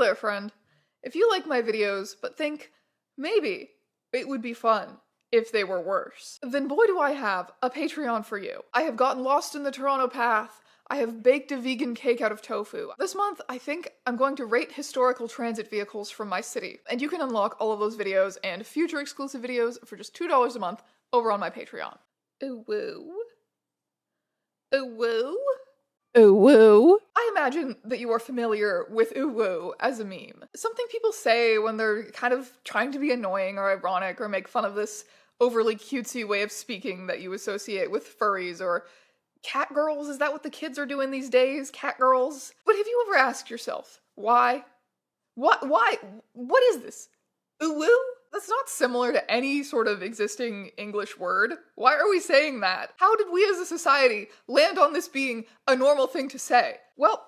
there, friend. If you like my videos, but think, maybe it would be fun if they were worse, then boy do I have a Patreon for you. I have gotten lost in the Toronto path. I have baked a vegan cake out of tofu. This month, I think I'm going to rate historical transit vehicles from my city, and you can unlock all of those videos and future exclusive videos for just $2 a month over on my Patreon. UwU? UwU? UwU? I imagine that you are familiar with UwU as a meme. Something people say when they're kind of trying to be annoying or ironic or make fun of this overly cutesy way of speaking that you associate with furries or cat girls. Is that what the kids are doing these days? Cat girls? But have you ever asked yourself, why? Why? What is this? UwU? That's not similar to any sort of existing English word. Why are we saying that? How did we as a society land on this being a normal thing to say? Well,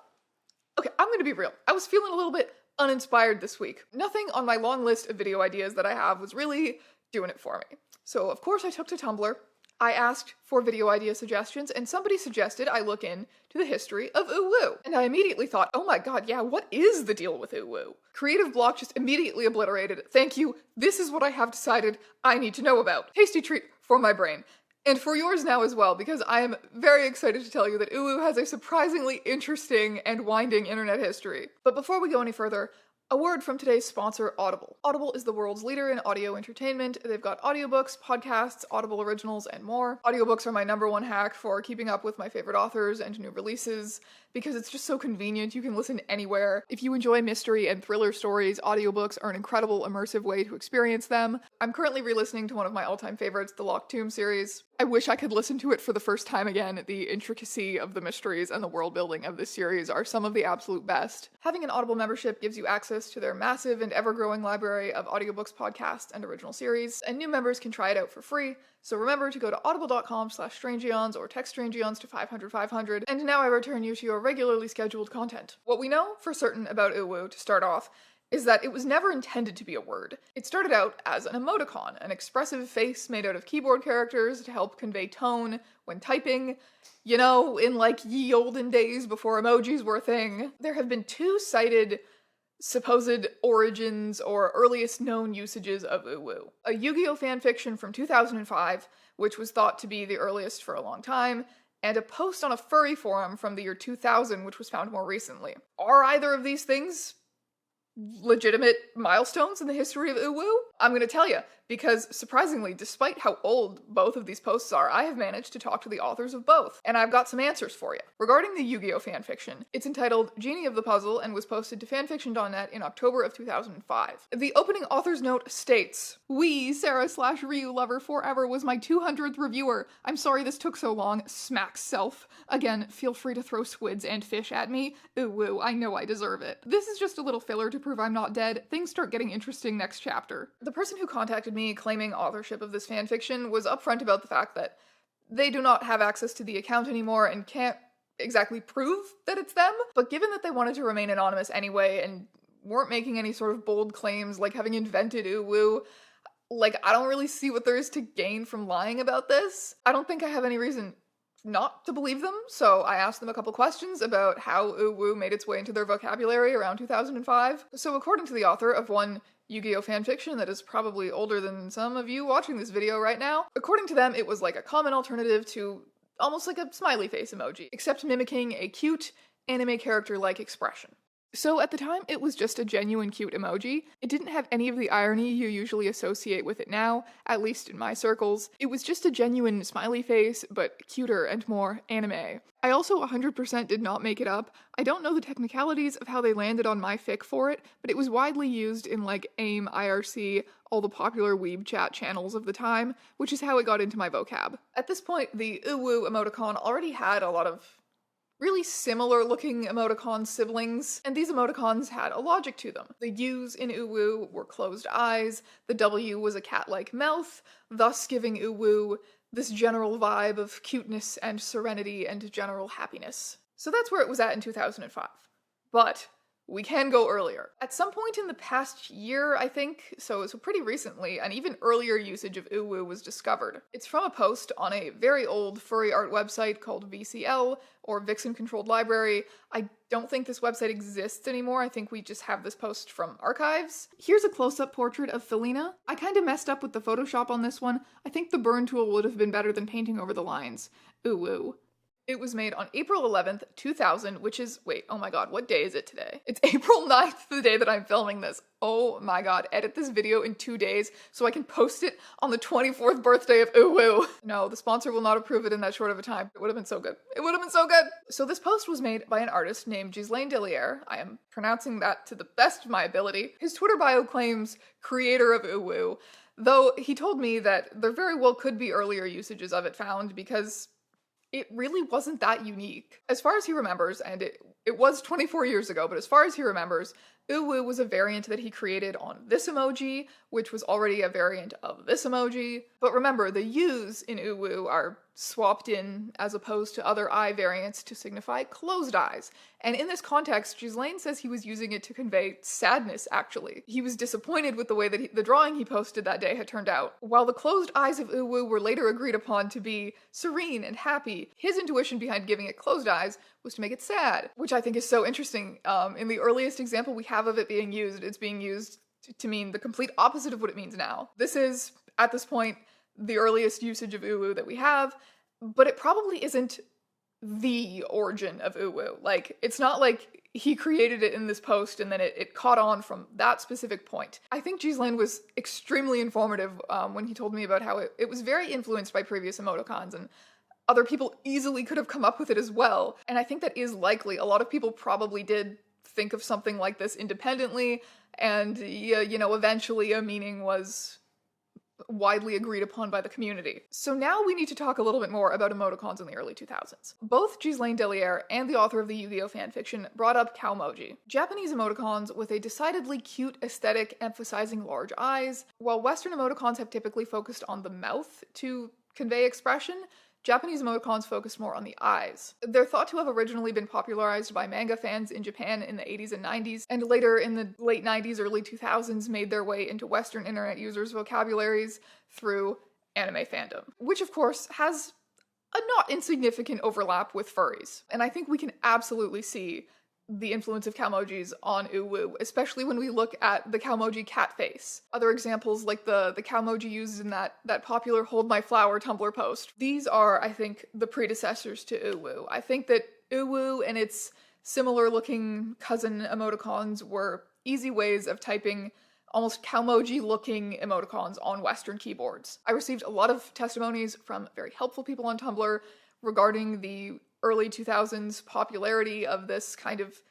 okay, I'm gonna be real. I was feeling a little bit uninspired this week. Nothing on my long list of video ideas that I have was really doing it for me. So of course I took to Tumblr. I asked for video idea suggestions, and somebody suggested I look into the history of UwU. And I immediately thought, oh my god, yeah, what is the deal with UwU? Creative block just immediately obliterated. Thank you. This is what I have decided I need to know about. Tasty treat for my brain. And for yours now as well, because I am very excited to tell you that UwU has a surprisingly interesting and winding internet history. But before we go any further, a word from today's sponsor, Audible. Audible is the world's leader in audio entertainment. They've got audiobooks, podcasts, Audible originals, and more. Audiobooks are my #1 hack for keeping up with my favorite authors and new releases, because it's just so convenient. You can listen anywhere. If you enjoy mystery and thriller stories, audiobooks are an incredible immersive way to experience them. I'm currently re-listening to one of my all-time favorites, the Locked Tomb series. I wish I could listen to it for the first time again. The intricacy of the mysteries and the world building of this series are some of the absolute best. Having an Audible membership gives you access to their massive and ever-growing library of audiobooks, podcasts, and original series, and new members can try it out for free. So remember to go to audible.com/strangeeons or text strangeeons to 500-500, and now I return you to your regularly scheduled content. What we know for certain about UwU, to start off, is that it was never intended to be a word. It started out as an emoticon, an expressive face made out of keyboard characters to help convey tone when typing. You know, in like ye olden days before emojis were a thing. There have been two cited supposed origins or earliest known usages of UwU. A Yu-Gi-Oh fanfiction from 2005, which was thought to be the earliest for a long time, and a post on a furry forum from the year 2000, which was found more recently. Are either of these things legitimate milestones in the history of UwU? I'm gonna tell you, because surprisingly, despite how old both of these posts are, I have managed to talk to the authors of both, and I've got some answers for you. Regarding the Yu-Gi-Oh fanfiction, it's entitled Genie of the Puzzle and was posted to fanfiction.net in October of 2005. The opening author's note states, "We, Sarah/Ryu lover forever, was my 200th reviewer. I'm sorry this took so long. Smack self. Again, feel free to throw squids and fish at me. UwU, I know I deserve it." This is just a little filler to prove I'm not dead. Things start getting interesting next chapter. The person who contacted me claiming authorship of this fanfiction was upfront about the fact that they do not have access to the account anymore and can't exactly prove that it's them, but given that they wanted to remain anonymous anyway and weren't making any sort of bold claims like having invented UwU, like, I don't really see what there is to gain from lying about this. I don't think I have any reason not to believe them, so I asked them a couple questions about how UwU made its way into their vocabulary around 2005. So according to the author of one Yu-Gi-Oh fanfiction that is probably older than some of you watching this video right now, according to them, it was like a common alternative to almost like a smiley face emoji, except mimicking a cute anime character-like expression. So at the time, it was just a genuine cute emoji. It didn't have any of the irony you usually associate with it now, at least in my circles. It was just a genuine smiley face, but cuter and more anime. I also 100% did not make it up. I don't know the technicalities of how they landed on my fic for it, but it was widely used in like AIM, IRC, all the popular weeb chat channels of the time, which is how it got into my vocab. At this point, the UwU emoticon already had a lot of really similar looking emoticon siblings, and these emoticons had a logic to them. The U's in UwU were closed eyes, the W was a cat-like mouth, thus giving UwU this general vibe of cuteness and serenity and general happiness. So that's where it was at in 2005. But we can go earlier. At some point in the past year, I think, so pretty recently, an even earlier usage of UwU was discovered. It's from a post on a very old furry art website called VCL, or Vixen Controlled Library. I don't think this website exists anymore. I think we just have this post from archives. Here's a close-up portrait of Felina. I kinda messed up with the Photoshop on this one. I think the burn tool would have been better than painting over the lines. UwU. It was made on April 11th, 2000, which is, wait, oh my god, what day is it today? It's April 9th, the day that I'm filming this. Oh my god, edit this video in 2 days so I can post it on the 24th birthday of UwU. No, the sponsor will not approve it in that short of a time. It would have been so good. It would have been so good! So this post was made by an artist named Ghislain. I am pronouncing that to the best of my ability. His Twitter bio claims creator of UwU, though he told me that there very well could be earlier usages of it found because it really wasn't that unique. As far as he remembers, and it was 24 years ago, but as far as he remembers, UwU was a variant that he created on this emoji, which was already a variant of this emoji. But remember, the U's in UwU are swapped in as opposed to other eye variants to signify closed eyes. And in this context, Ghislain says he was using it to convey sadness, actually. He was disappointed with the way that the drawing he posted that day had turned out. While the closed eyes of UwU were later agreed upon to be serene and happy, his intuition behind giving it closed eyes was to make it sad, which I think is so interesting. In the earliest example we have of it being used, it's being used to mean the complete opposite of what it means now. This is, at this point, the earliest usage of UwU that we have, but it probably isn't the origin of UwU. Like, it's not like he created it in this post and then it caught on from that specific point. I think Ghislain was extremely informative when he told me about how it was very influenced by previous emoticons, and other people easily could have come up with it as well. And I think that is likely. A lot of people probably did think of something like this independently, and you know, eventually a meaning was widely agreed upon by the community. So now we need to talk a little bit more about emoticons in the early 2000s. Both Ghislain and the author of the Yu-Gi-Oh fanfiction brought up maemoji, Japanese emoticons with a decidedly cute aesthetic emphasizing large eyes. While Western emoticons have typically focused on the mouth to convey expression, Japanese emoticons focus more on the eyes. They're thought to have originally been popularized by manga fans in Japan in the 80s and 90s, and later in the late 90s, early 2000s made their way into Western internet users' vocabularies through anime fandom, which of course has a not insignificant overlap with furries. And I think we can absolutely see the influence of maeemojis on UwU, especially when we look at the maemoji cat face. Other examples like the maemoji used in that popular Hold My Flower Tumblr post. These are, I think, the predecessors to UwU. I think that UwU and its similar looking cousin emoticons were easy ways of typing almost maemoji looking emoticons on Western keyboards. I received a lot of testimonies from very helpful people on Tumblr regarding the early 2000s popularity of this kind of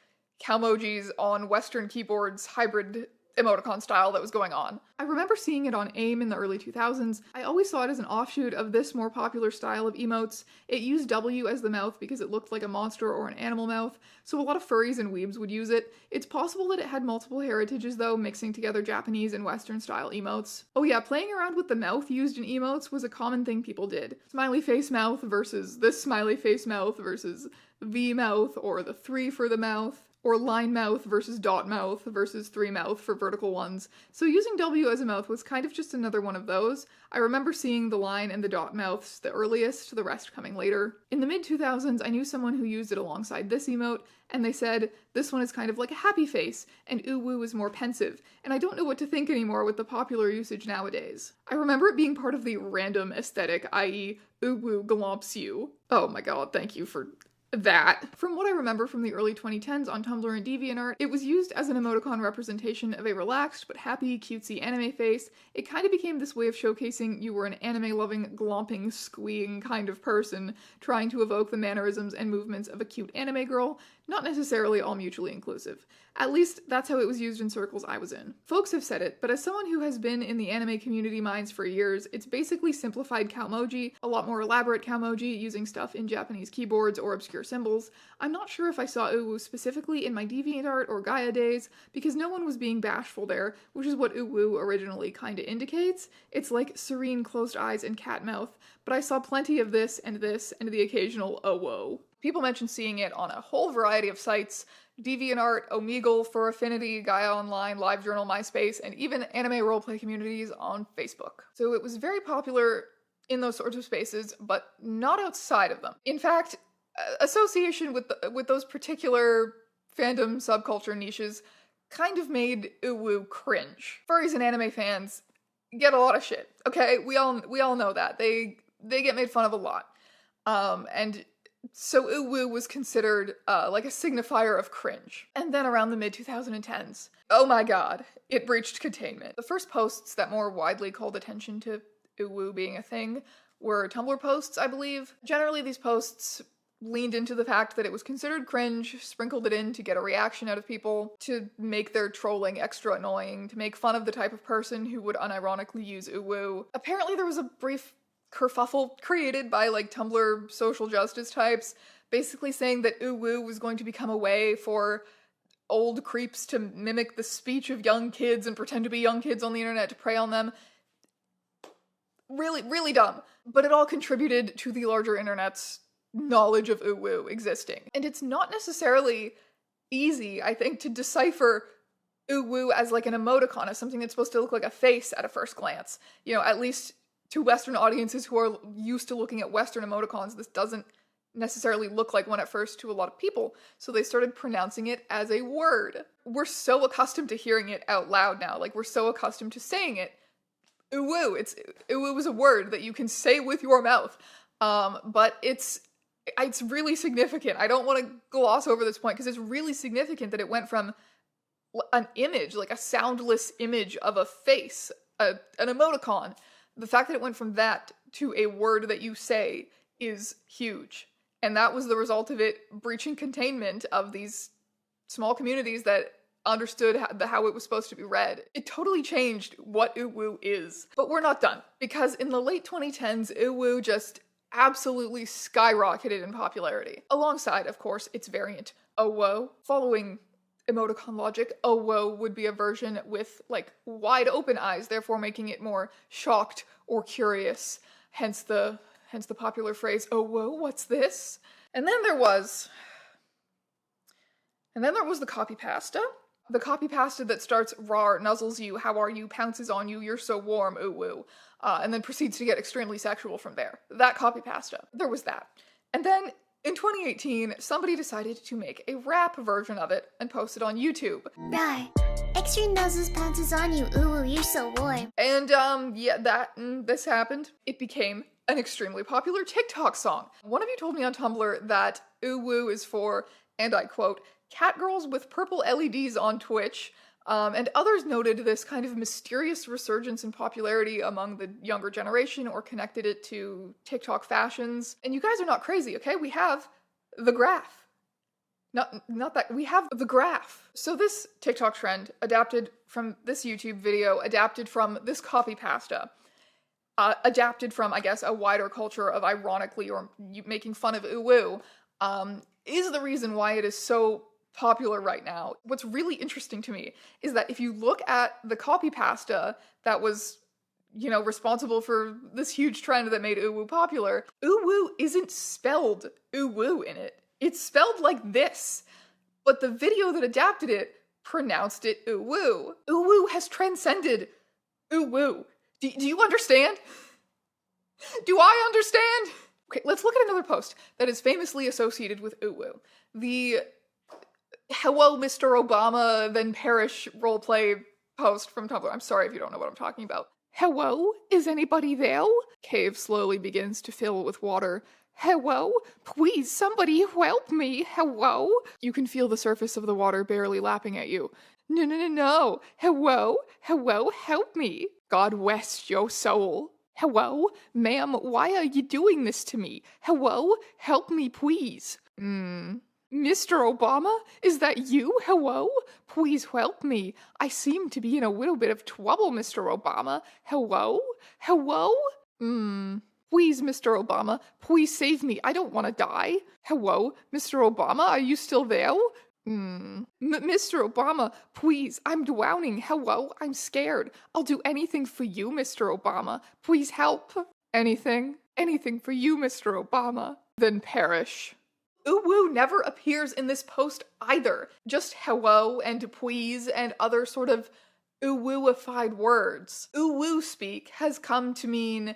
maeemojis on Western keyboards hybrid emoticon style that was going on. I remember seeing it on AIM in the early 2000s. I always saw it as an offshoot of this more popular style of emotes. It used W as the mouth because it looked like a monster or an animal mouth, so a lot of furries and weebs would use it. It's possible that it had multiple heritages though, mixing together Japanese and Western style emotes. Oh yeah, playing around with the mouth used in emotes was a common thing people did. Smiley face mouth versus this smiley face mouth versus V mouth, or the 3 for the mouth, or line mouth versus dot mouth versus 3 mouth for vertical ones. So using W as a mouth was kind of just another one of those. I remember seeing the line and the dot mouths the earliest, the rest coming later. In the mid-2000s, I knew someone who used it alongside this emote, and they said, this one is kind of like a happy face, and UwU is more pensive, and I don't know what to think anymore with the popular usage nowadays. I remember it being part of the random aesthetic, i.e. UwU glomps you. Oh my god, thank you for that. From what I remember from the early 2010s on Tumblr and DeviantArt, it was used as an emoticon representation of a relaxed but happy, cutesy anime face. It kind of became this way of showcasing you were an anime-loving, glomping, squeeing kind of person, trying to evoke the mannerisms and movements of a cute anime girl, not necessarily all mutually inclusive. At least, that's how it was used in circles I was in. Folks have said it, but as someone who has been in the anime community minds for years, it's basically simplified maemoji, a lot more elaborate maemoji using stuff in Japanese keyboards or obscure symbols. I'm not sure if I saw UwU specifically in my DeviantArt or Gaia days, because no one was being bashful there, which is what UwU originally kinda indicates. It's like serene closed eyes and cat mouth, but I saw plenty of this, and the occasional oh whoa. People mentioned seeing it on a whole variety of sites, DeviantArt, Omegle for Affinity, Gaia Online, LiveJournal, MySpace, and even anime roleplay communities on Facebook. So it was very popular in those sorts of spaces, but not outside of them. In fact, association with those particular fandom subculture niches kind of made UwU cringe. Furries and anime fans get a lot of shit, okay? We all know that. They get made fun of a lot. And so UwU was considered like a signifier of cringe. And then around the mid-2010s, oh my god, it breached containment. The first posts that more widely called attention to UwU being a thing were Tumblr posts, I believe. Generally, these posts leaned into the fact that it was considered cringe, sprinkled it in to get a reaction out of people, to make their trolling extra annoying, to make fun of the type of person who would unironically use UwU. Apparently there was a brief kerfuffle created by like Tumblr social justice types, basically saying that UwU was going to become a way for old creeps to mimic the speech of young kids and pretend to be young kids on the internet to prey on them. Really, really dumb. But it all contributed to the larger internet's knowledge of UwU existing. And it's not necessarily easy, I think, to decipher UwU as like an emoticon, as something that's supposed to look like a face at a first glance. You know, at least to Western audiences who are used to looking at Western emoticons, this doesn't necessarily look like one at first to a lot of people, so they started pronouncing it as a word. We're so accustomed to hearing it out loud now, like we're so accustomed to saying it. UwU, UwU is a word that you can say with your mouth, but it's really significant. I don't want to gloss over this point because it's really significant that it went from an image, like a soundless image of a face, an emoticon. The fact that it went from that to a word that you say is huge. And that was the result of it breaching containment of these small communities that understood how it was supposed to be read. It totally changed what UwU is. But we're not done, because in the late 2010s, UwU just absolutely skyrocketed in popularity. Alongside, of course, its variant, OWO. Following emoticon logic, OWO would be a version with, like, wide open eyes, therefore making it more shocked or curious. Hence the popular phrase, "Oh, whoa, what's this?" And then there was the copy pasta. The copy pasta that starts "rar, nuzzles you, how are you, pounces on you, you're so warm, UwU," and then proceeds to get extremely sexual from there. That copy pasta. There was that. And then in 2018, somebody decided to make a rap version of it and post it on YouTube. Rar, extra nuzzles, pounces on you, UwU, you're so warm. And this happened. It became an extremely popular TikTok song. One of you told me on Tumblr that UwU is for, and I quote, "catgirls with purple LEDs on Twitch," and others noted this kind of mysterious resurgence in popularity among the younger generation or connected it to TikTok fashions. And you guys are not crazy, okay? We have the graph. Not that, we have the graph. So this TikTok trend adapted from this YouTube video, adapted from this copy pasta, adapted from, I guess, a wider culture of ironically or making fun of UwU, is the reason why it is so popular right now. What's really interesting to me is that if you look at the copy pasta that was, you know, responsible for this huge trend that made UwU popular, UwU isn't spelled UwU in it. It's spelled like this. But the video that adapted it pronounced it UwU. UwU has transcended UwU. Do you understand? Do I understand? Okay, let's look at another post that is famously associated with UwU. The "Hello, Mr. Obama, then perish" roleplay post from Tumblr. I'm sorry if you don't know what I'm talking about. "Hello? Is anybody there?" Cave slowly begins to fill with water. "Hello? Please, somebody help me. Hello?" You can feel the surface of the water barely lapping at you. No. Hello? Hello? Help me. God rest your soul. Hello? Ma'am, why are you doing this to me? Hello? Help me, please. Mr. Obama? Is that you? Hello? Please help me. I seem to be in a little bit of trouble, Mr. Obama. Hello? Hello? Please, Mr. Obama, please save me. I don't want to die. Hello? Mr. Obama, are you still there? Mr. Obama, please, I'm drowning. Hello? I'm scared. I'll do anything for you, Mr. Obama. Please help. Anything for you, Mr. Obama. Then perish. UwU never appears in this post either. Just hello and please and other sort of UwU-ified words. UwU speak has come to mean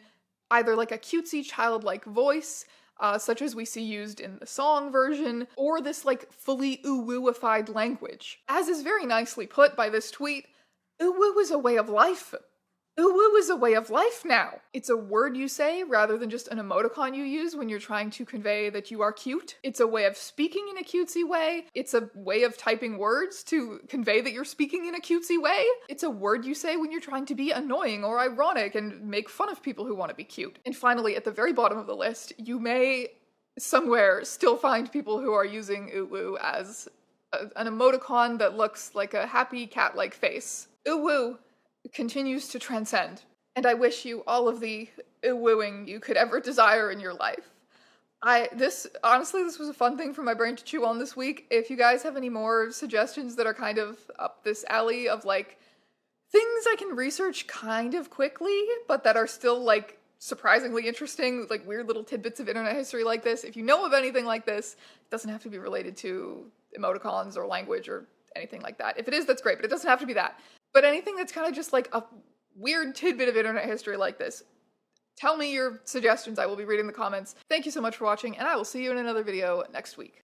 either like a cutesy childlike voice, such as we see used in the song version, or this like fully UwU-ified language. As is very nicely put by this tweet, UwU is a way of life. UwU is a way of life now. It's a word you say rather than just an emoticon you use when you're trying to convey that you are cute. It's a way of speaking in a cutesy way. It's a way of typing words to convey that you're speaking in a cutesy way. It's a word you say when you're trying to be annoying or ironic and make fun of people who want to be cute. And finally, at the very bottom of the list, you may somewhere still find people who are using UwU as an emoticon that looks like a happy cat-like face. UwU continues to transcend, and I wish you all of the UwUing you could ever desire in your life. Honestly, this was a fun thing for my brain to chew on this week. If you guys have any more suggestions that are kind of up this alley of like things I can research kind of quickly, but that are still like surprisingly interesting, like weird little tidbits of internet history like this, if you know of anything like this, it doesn't have to be related to emoticons or language or anything like that. If it is, that's great, but it doesn't have to be that. But anything that's kind of just like a weird tidbit of internet history like this, tell me your suggestions. I will be reading the comments. Thank you so much for watching, and I will see you in another video next week.